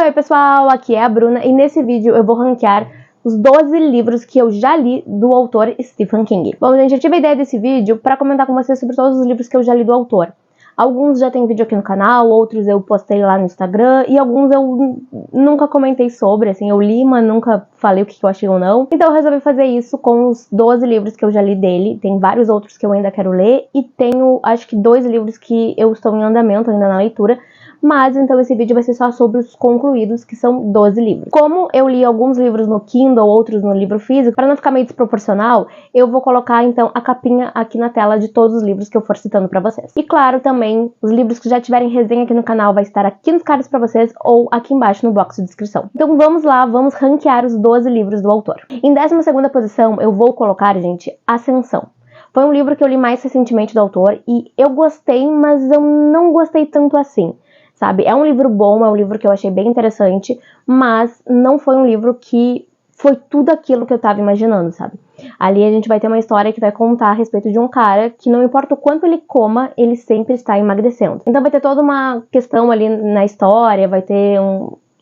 Oi pessoal, aqui é a Bruna e nesse vídeo eu vou ranquear os 12 livros que eu já li do autor Stephen King. Bom, gente, eu tive a ideia desse vídeo para comentar com vocês sobre todos os livros que eu já li do autor. Alguns já tem vídeo aqui no canal, outros eu postei lá no Instagram e alguns eu nunca comentei sobre, assim, eu li, mas nunca falei o que eu achei ou não. Então eu resolvi fazer isso com os 12 livros que eu já li dele, tem vários outros que eu ainda quero ler e tenho, acho que 2 livros que eu estou em andamento ainda na leitura. Mas então esse vídeo vai ser só sobre os concluídos, que são 12 livros. Como eu li alguns livros no Kindle, outros no livro físico, para não ficar meio desproporcional, eu vou colocar então a capinha aqui na tela de todos os livros que eu for citando para vocês. E claro, também, os livros que já tiverem resenha aqui no canal vai estar aqui nos cards para vocês ou aqui embaixo no box de descrição. Então vamos lá, vamos ranquear os 12 livros do autor. Em 12ª posição eu vou colocar, gente, Ascensão. Foi um livro que eu li mais recentemente do autor e eu gostei, mas eu não gostei tanto assim. Sabe? É um livro bom, é um livro que eu achei bem interessante, mas não foi um livro que foi tudo aquilo que eu tava imaginando, sabe? Ali a gente vai ter uma história que vai contar a respeito de um cara que não importa o quanto ele coma, ele sempre está emagrecendo. Então vai ter toda uma questão ali na história, vai ter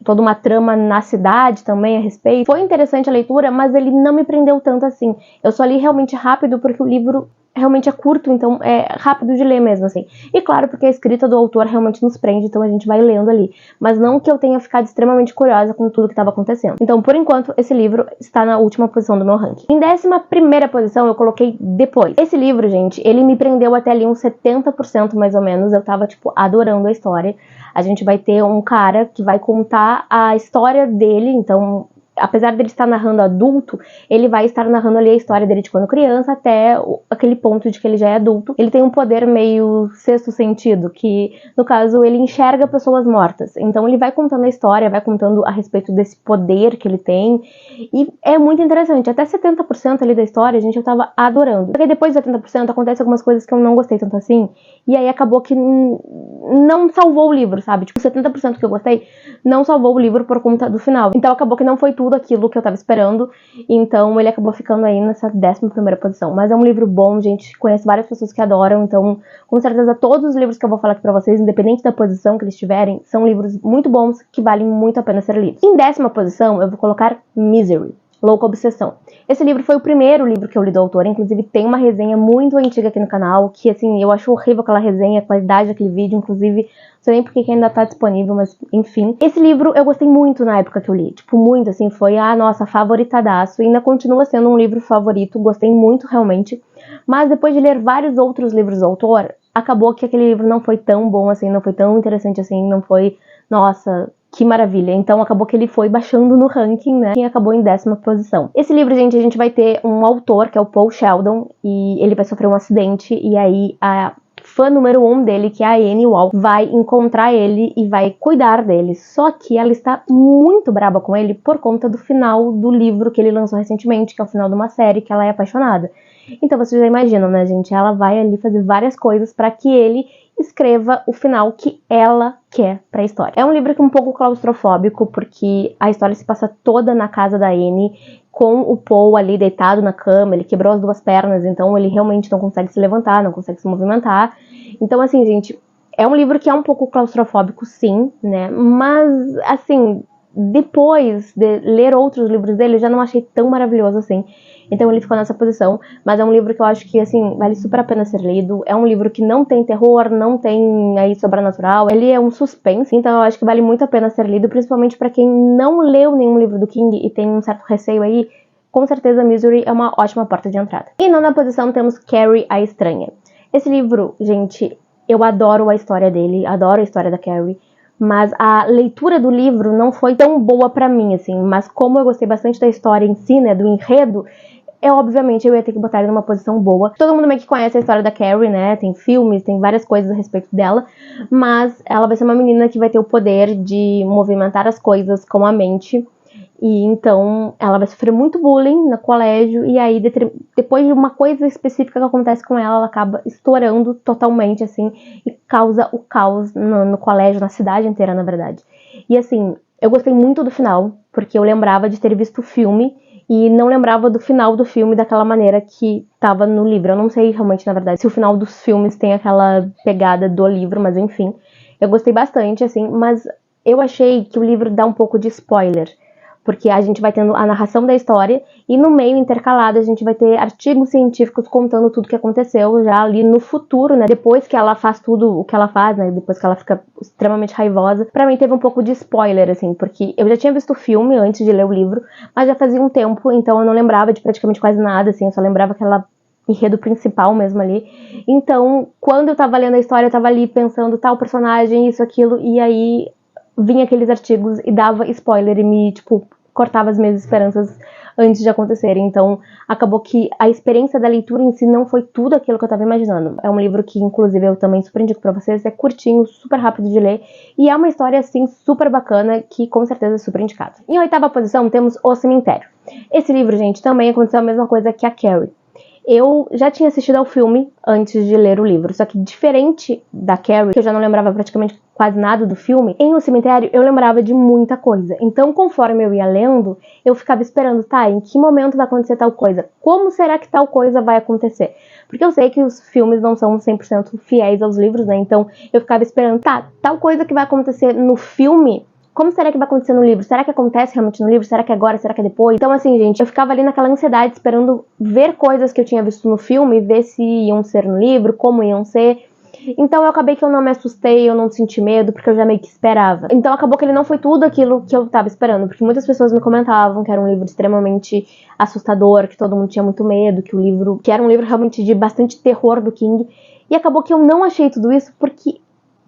toda uma trama na cidade também a respeito. Foi interessante a leitura, mas ele não me prendeu tanto assim. Eu só li realmente rápido porque o livro realmente é curto, então é rápido de ler mesmo, assim. E claro, porque a escrita do autor realmente nos prende, então a gente vai lendo ali. Mas não que eu tenha ficado extremamente curiosa com tudo que estava acontecendo. Então, por enquanto, esse livro está na última posição do meu ranking. Em 11ª posição, eu coloquei Depois. Esse livro, gente, ele me prendeu até ali uns 70% mais ou menos. Eu tava, tipo, adorando a história. A gente vai ter um cara que vai contar a história dele, então apesar dele estar narrando adulto, ele vai estar narrando ali a história dele de quando criança até aquele ponto de que ele já é adulto. Ele tem um poder meio sexto sentido, que no caso ele enxerga pessoas mortas. Então ele vai contando a história, vai contando a respeito desse poder que ele tem e é muito interessante. Até 70% ali da história, gente, eu tava adorando. Porque depois de 70% acontece algumas coisas que eu não gostei tanto assim e aí acabou que não salvou o livro, sabe? Tipo, 70% que eu gostei não salvou o livro por conta do final. Então acabou que não foi tudo aquilo que eu tava esperando, então ele acabou ficando aí nessa 11ª posição. Mas é um livro bom, gente, conheço várias pessoas que adoram, então com certeza todos os livros que eu vou falar aqui pra vocês, independente da posição que eles tiverem, são livros muito bons que valem muito a pena ser lidos. Em 10ª posição eu vou colocar Misery, Louca Obsessão. Esse livro foi o primeiro livro que eu li do autor, inclusive tem uma resenha muito antiga aqui no canal, que assim, eu acho horrível aquela resenha, a qualidade daquele vídeo, inclusive, não sei nem porque que ainda tá disponível, mas enfim. Esse livro eu gostei muito na época que eu li, tipo, muito, assim, foi a nossa favoritadaço, e ainda continua sendo um livro favorito, gostei muito realmente, mas depois de ler vários outros livros do autor, acabou que aquele livro não foi tão bom assim, não foi tão interessante assim, não foi, nossa, que maravilha. Então acabou que ele foi baixando no ranking, né? E acabou em 10ª posição. Esse livro, gente, a gente vai ter um autor, que é o Paul Sheldon, e ele vai sofrer um acidente, e aí a fã número 1 dele, que é a Annie Wall, vai encontrar ele e vai cuidar dele. Só que ela está muito braba com ele por conta do final do livro que ele lançou recentemente, que é o final de uma série que ela é apaixonada. Então vocês já imaginam, né, gente? Ela vai ali fazer várias coisas para que ele escreva o final que ela quer pra história. É um livro que é um pouco claustrofóbico, porque a história se passa toda na casa da Annie, com o Paul ali deitado na cama, ele quebrou as 2 pernas, então ele realmente não consegue se levantar, não consegue se movimentar. Então, assim, gente, é um livro que é um pouco claustrofóbico, sim, né? Mas, assim, depois de ler outros livros dele, eu já não achei tão maravilhoso assim. Então ele ficou nessa posição, mas é um livro que eu acho que, assim, vale super a pena ser lido. É um livro que não tem terror, não tem aí sobrenatural, ele é um suspense, então eu acho que vale muito a pena ser lido, principalmente para quem não leu nenhum livro do King e tem um certo receio aí. Com certeza Misery é uma ótima porta de entrada. E na 9ª posição temos Carrie, a Estranha. Esse livro, gente, eu adoro a história dele, adoro a história da Carrie, mas a leitura do livro não foi tão boa pra mim, assim, mas como eu gostei bastante da história em si, né, do enredo, obviamente eu ia ter que botar ele numa posição boa. Todo mundo meio que conhece a história da Carrie, né? Tem filmes, tem várias coisas a respeito dela, mas ela vai ser uma menina que vai ter o poder de movimentar as coisas com a mente. E então ela vai sofrer muito bullying no colégio e aí depois de uma coisa específica que acontece com ela, ela acaba estourando totalmente, assim, e causa o caos no colégio, na cidade inteira, na verdade. E assim, eu gostei muito do final, porque eu lembrava de ter visto o filme e não lembrava do final do filme daquela maneira que tava no livro. Eu não sei realmente, na verdade, se o final dos filmes tem aquela pegada do livro, mas enfim, eu gostei bastante, assim, mas eu achei que o livro dá um pouco de spoiler, porque a gente vai tendo a narração da história e no meio intercalado a gente vai ter artigos científicos contando tudo que aconteceu já ali no futuro, né? Depois que ela faz tudo o que ela faz, né? Depois que ela fica extremamente raivosa. Pra mim teve um pouco de spoiler, assim, porque eu já tinha visto o filme antes de ler o livro, mas já fazia um tempo, então eu não lembrava de praticamente quase nada, assim, eu só lembrava aquela enredo principal mesmo ali. Então, quando eu tava lendo a história, eu tava ali pensando tal personagem, isso, aquilo, e aí vinha aqueles artigos e dava spoiler e me, tipo, cortava as minhas esperanças antes de acontecerem. Então, acabou que a experiência da leitura em si não foi tudo aquilo que eu tava imaginando. É um livro que, inclusive, eu também super indico pra vocês. É curtinho, super rápido de ler. E é uma história, assim, super bacana, que com certeza é super indicada. Em oitava posição, temos O Cemitério. Esse livro, gente, também aconteceu a mesma coisa que a Carrie. Eu já tinha assistido ao filme antes de ler o livro, só que diferente da Carrie, que eu já não lembrava praticamente quase nada do filme, em O Cemitério eu lembrava de muita coisa. Então, conforme eu ia lendo, eu ficava esperando, tá, em que momento vai acontecer tal coisa? Como será que tal coisa vai acontecer? Porque eu sei que os filmes não são 100% fiéis aos livros, né? Então, eu ficava esperando, tá, tal coisa que vai acontecer no filme, como será que vai acontecer no livro? Será que acontece realmente no livro? Será que é agora? Será que é depois? Então, assim, gente, eu ficava ali naquela ansiedade esperando ver coisas que eu tinha visto no filme, ver se iam ser no livro, como iam ser. Então, eu acabei que eu não me assustei, eu não senti medo, porque eu já meio que esperava. Então, acabou que ele não foi tudo aquilo que eu tava esperando, porque muitas pessoas me comentavam que era um livro extremamente assustador, que todo mundo tinha muito medo, que era um livro realmente de bastante terror do King. E acabou que eu não achei tudo isso, porque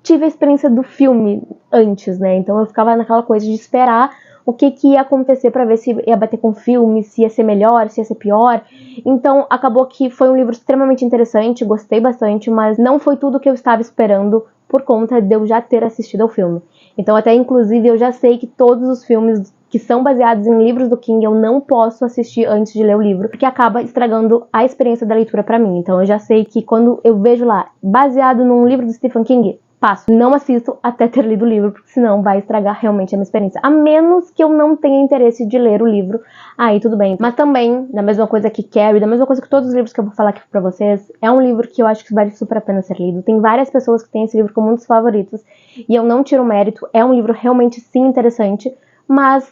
tive a experiência do filme antes, né? Então eu ficava naquela coisa de esperar o que ia acontecer pra ver se ia bater com o filme, se ia ser melhor, se ia ser pior. Então acabou que foi um livro extremamente interessante, gostei bastante, mas não foi tudo o que eu estava esperando por conta de eu já ter assistido ao filme. Então até inclusive eu já sei que todos os filmes que são baseados em livros do King eu não posso assistir antes de ler o livro, porque acaba estragando a experiência da leitura pra mim. Então eu já sei que quando eu vejo lá, baseado num livro do Stephen King, passo, não assisto até ter lido o livro, porque senão vai estragar realmente a minha experiência. A menos que eu não tenha interesse de ler o livro, aí tudo bem. Mas também, da mesma coisa que Carrie, da mesma coisa que todos os livros que eu vou falar aqui pra vocês, é um livro que eu acho que vale super a pena ser lido. Tem várias pessoas que têm esse livro como um dos favoritos, e eu não tiro mérito, é um livro realmente sim interessante, mas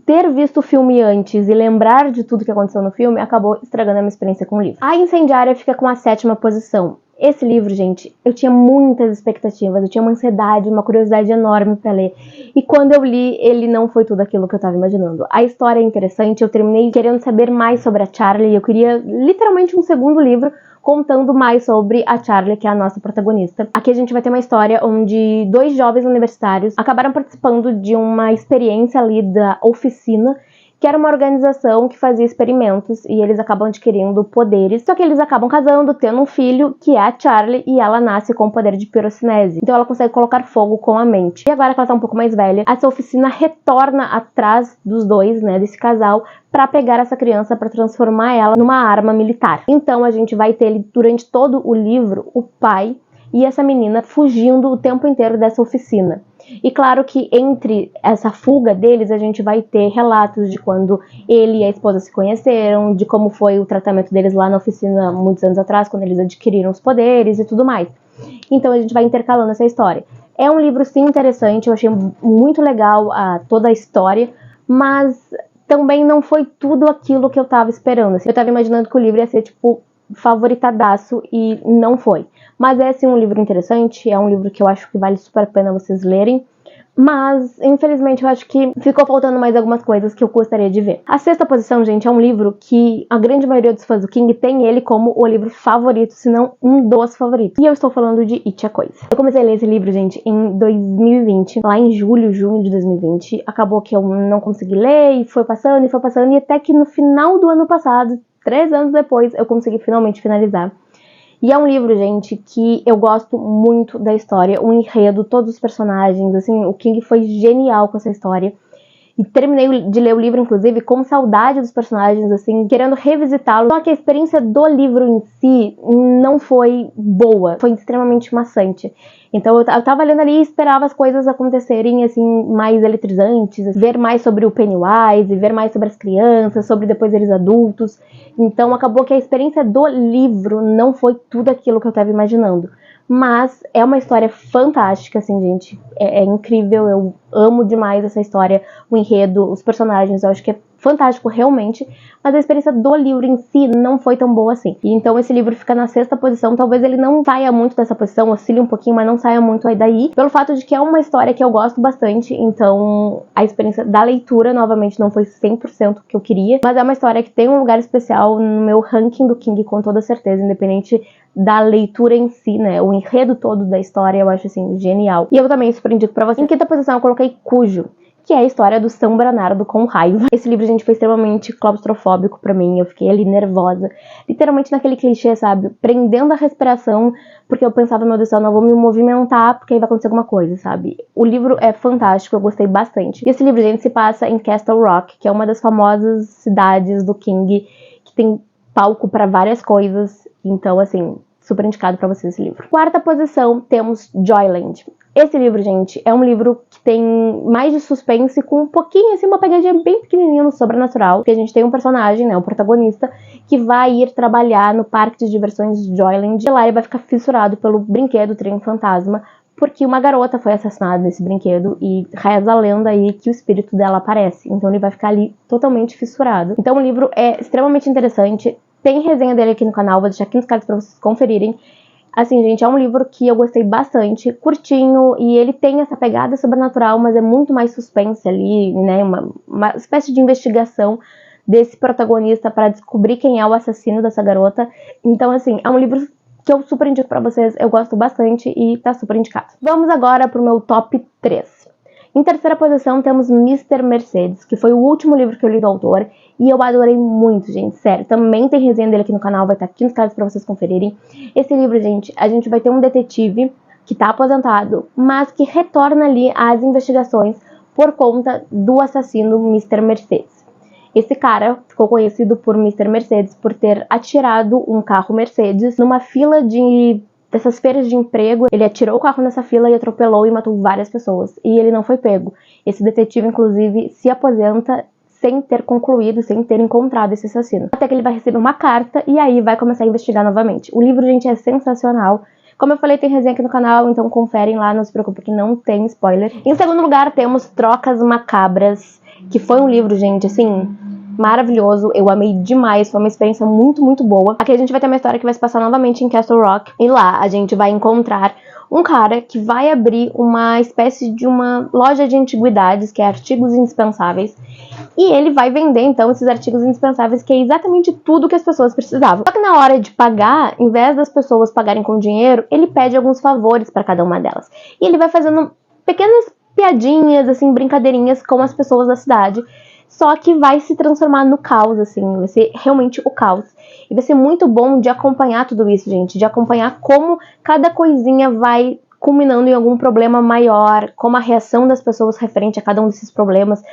ter visto o filme antes e lembrar de tudo que aconteceu no filme acabou estragando a minha experiência com o livro. A Incendiária fica com a 7ª posição. Esse livro, gente, eu tinha muitas expectativas, eu tinha uma ansiedade, uma curiosidade enorme pra ler. E quando eu li, ele não foi tudo aquilo que eu tava imaginando. A história é interessante, eu terminei querendo saber mais sobre a Charlie, eu queria literalmente um segundo livro contando mais sobre a Charlie, que é a nossa protagonista. Aqui a gente vai ter uma história onde 2 jovens universitários acabaram participando de uma experiência ali da oficina, que era uma organização que fazia experimentos e eles acabam adquirindo poderes, só que eles acabam casando, tendo um filho, que é a Charlie, e ela nasce com o poder de pirocinese. Então ela consegue colocar fogo com a mente. E agora que ela tá um pouco mais velha, essa oficina retorna atrás dos dois, né, desse casal, pra pegar essa criança, pra transformar ela numa arma militar. Então a gente vai ter durante todo o livro, o pai e essa menina fugindo o tempo inteiro dessa oficina. E claro que entre essa fuga deles, a gente vai ter relatos de quando ele e a esposa se conheceram, de como foi o tratamento deles lá na oficina muitos anos atrás, quando eles adquiriram os poderes e tudo mais. Então a gente vai intercalando essa história. É um livro sim interessante, eu achei muito legal toda a história, mas também não foi tudo aquilo que eu tava esperando. Eu tava imaginando que o livro ia ser tipo favoritadaço e não foi. Mas é sim um livro interessante, é um livro que eu acho que vale super a pena vocês lerem. Mas, infelizmente, eu acho que ficou faltando mais algumas coisas que eu gostaria de ver. A 6ª posição, gente, é um livro que a grande maioria dos fãs do King tem ele como o livro favorito, se não um dos favoritos. E eu estou falando de It, a Coisa. Eu comecei a ler esse livro, gente, em 2020, lá em junho de 2020. Acabou que eu não consegui ler e foi passando, e até que no final do ano passado, 3 anos depois, eu consegui finalmente finalizar. E é um livro, gente, que eu gosto muito da história, o enredo, todos os personagens, assim, o King foi genial com essa história. E terminei de ler o livro, inclusive, com saudade dos personagens, assim, querendo revisitá-los. Só que a experiência do livro em si não foi boa, foi extremamente maçante. Então eu tava lendo ali e esperava as coisas acontecerem, assim, mais eletrizantes, ver mais sobre o Pennywise, ver mais sobre as crianças, sobre depois eles adultos. Então acabou que a experiência do livro não foi tudo aquilo que eu tava imaginando. Mas é uma história fantástica, assim, gente. É incrível, eu amo demais essa história, o enredo, os personagens, eu acho que é fantástico realmente, mas a experiência do livro em si não foi tão boa assim. E então esse livro fica na 6ª posição, talvez ele não saia muito dessa posição, oscile um pouquinho, mas não saia muito aí daí, pelo fato de que é uma história que eu gosto bastante, então a experiência da leitura, novamente, não foi 100% o que eu queria, mas é uma história que tem um lugar especial no meu ranking do King, com toda certeza, independente da leitura em si, né, o enredo todo da história, eu acho, assim, genial. E eu também super indico pra você. Em 5ª posição eu coloquei Cujo, que é a história do São Bernardo com raiva. Esse livro, gente, foi extremamente claustrofóbico pra mim, eu fiquei ali nervosa, literalmente naquele clichê, sabe, prendendo a respiração, porque eu pensava, meu Deus do céu, não vou me movimentar, porque aí vai acontecer alguma coisa, sabe. O livro é fantástico, eu gostei bastante. E esse livro, gente, se passa em Castle Rock, que é uma das famosas cidades do King, que tem palco pra várias coisas, então, assim, super indicado pra vocês esse livro. 4ª posição, temos Joyland. Esse livro, gente, é um livro que tem mais de suspense, com um pouquinho, assim, uma pegadinha bem pequenininha no sobrenatural, porque a gente tem um personagem, né, o protagonista, que vai ir trabalhar no parque de diversões Joyland, e lá ele vai ficar fissurado pelo brinquedo Trem Fantasma, porque uma garota foi assassinada nesse brinquedo e reza a lenda aí que o espírito dela aparece, então ele vai ficar ali totalmente fissurado. Então o livro é extremamente interessante, tem resenha dele aqui no canal, vou deixar aqui nos cards pra vocês conferirem. Assim, gente, é um livro que eu gostei bastante, curtinho, e ele tem essa pegada sobrenatural, mas é muito mais suspense ali, né, uma espécie de investigação desse protagonista para descobrir quem é o assassino dessa garota. Então, assim, é um livro que eu super indico pra vocês, eu gosto bastante e tá super indicado. Vamos agora pro meu top 3. Em 3ª posição temos Mr. Mercedes, que foi o último livro que eu li do autor, e eu adorei muito, gente, sério. Também tem resenha dele aqui no canal, vai estar aqui nos cards pra vocês conferirem. Esse livro, gente, a gente vai ter um detetive que tá aposentado, mas que retorna ali às investigações por conta do assassino Mr. Mercedes. Esse cara ficou conhecido por Mr. Mercedes por ter atirado um carro Mercedes numa fila dessas feiras de emprego. Ele atirou o carro nessa fila e atropelou e matou várias pessoas. E ele não foi pego. Esse detetive, inclusive, se aposenta sem ter concluído, sem ter encontrado esse assassino. Até que ele vai receber uma carta e aí vai começar a investigar novamente. O livro, gente, é sensacional. Como eu falei, tem resenha aqui no canal, então conferem lá, não se preocupe que não tem spoiler. Em 2º lugar, temos Trocas Macabras, que foi um livro, gente, assim, maravilhoso, eu amei demais, foi uma experiência muito, muito boa. Aqui a gente vai ter uma história que vai se passar novamente em Castle Rock, e lá a gente vai encontrar um cara que vai abrir uma espécie de uma loja de antiguidades, que é artigos indispensáveis, e ele vai vender, então, esses artigos indispensáveis, que é exatamente tudo que as pessoas precisavam. Só que na hora de pagar, em vez das pessoas pagarem com dinheiro, ele pede alguns favores para cada uma delas. E ele vai fazendo pequenas piadinhas, assim, brincadeirinhas com as pessoas da cidade, só que vai se transformar no caos, assim, vai ser realmente o caos. E vai ser muito bom de acompanhar tudo isso, gente, de acompanhar como cada coisinha vai culminando em algum problema maior, como a reação das pessoas referente a cada um desses problemas.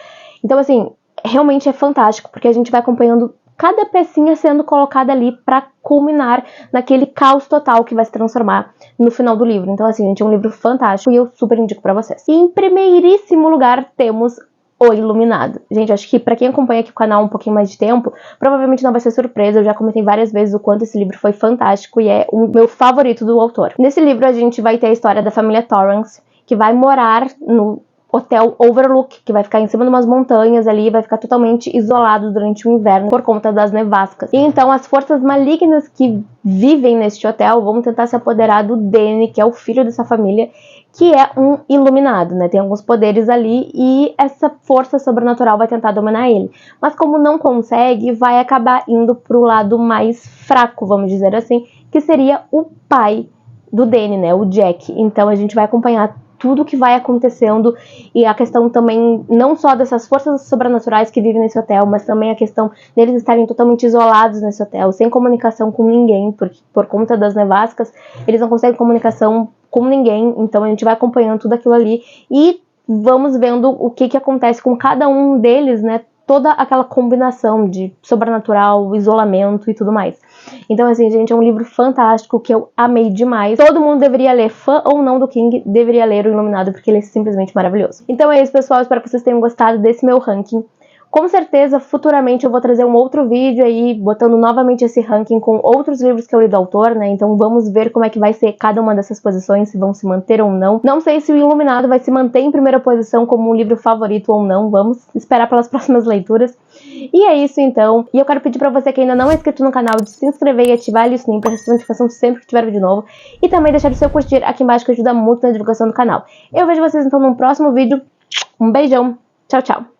Então, assim, realmente é fantástico, porque a gente vai acompanhando cada pecinha sendo colocada ali para culminar naquele caos total que vai se transformar no final do livro. Então, assim, gente, é um livro fantástico e eu super indico para vocês. E em primeiríssimo lugar temos O Iluminado. Gente, acho que pra quem acompanha aqui o canal um pouquinho mais de tempo, provavelmente não vai ser surpresa, eu já comentei várias vezes o quanto esse livro foi fantástico e é o meu favorito do autor. Nesse livro a gente vai ter a história da família Torrance, que vai morar no Hotel Overlook, que vai ficar em cima de umas montanhas ali, vai ficar totalmente isolado durante o inverno por conta das nevascas. E então as forças malignas que vivem neste hotel vão tentar se apoderar do Danny, que é o filho dessa família, que é um iluminado, né? Tem alguns poderes ali e essa força sobrenatural vai tentar dominar ele. Mas como não consegue, vai acabar indo pro lado mais fraco, vamos dizer assim, que seria o pai do Danny, né? O Jack. Então a gente vai acompanhar tudo que vai acontecendo e a questão também não só dessas forças sobrenaturais que vivem nesse hotel, mas também a questão deles estarem totalmente isolados nesse hotel, sem comunicação com ninguém, porque por conta das nevascas eles não conseguem comunicação com ninguém, então a gente vai acompanhando tudo aquilo ali e vamos vendo o que acontece com cada um deles, né? Toda aquela combinação de sobrenatural, isolamento e tudo mais. Então, assim, gente, é um livro fantástico que eu amei demais. Todo mundo deveria ler, fã ou não do King, deveria ler O Iluminado, porque ele é simplesmente maravilhoso. Então é isso, pessoal. Espero que vocês tenham gostado desse meu ranking. Com certeza, futuramente eu vou trazer um outro vídeo aí, botando novamente esse ranking com outros livros que eu li do autor, né? Então vamos ver como é que vai ser cada uma dessas posições, se vão se manter ou não. Não sei se o Iluminado vai se manter em primeira posição como um livro favorito ou não, vamos esperar pelas próximas leituras. E é isso então, e eu quero pedir pra você que ainda não é inscrito no canal de se inscrever e ativar o sininho pra receber notificação sempre que tiver vídeo novo, e também deixar o seu curtir aqui embaixo que ajuda muito na divulgação do canal. Eu vejo vocês então no próximo vídeo, um beijão, tchau, tchau!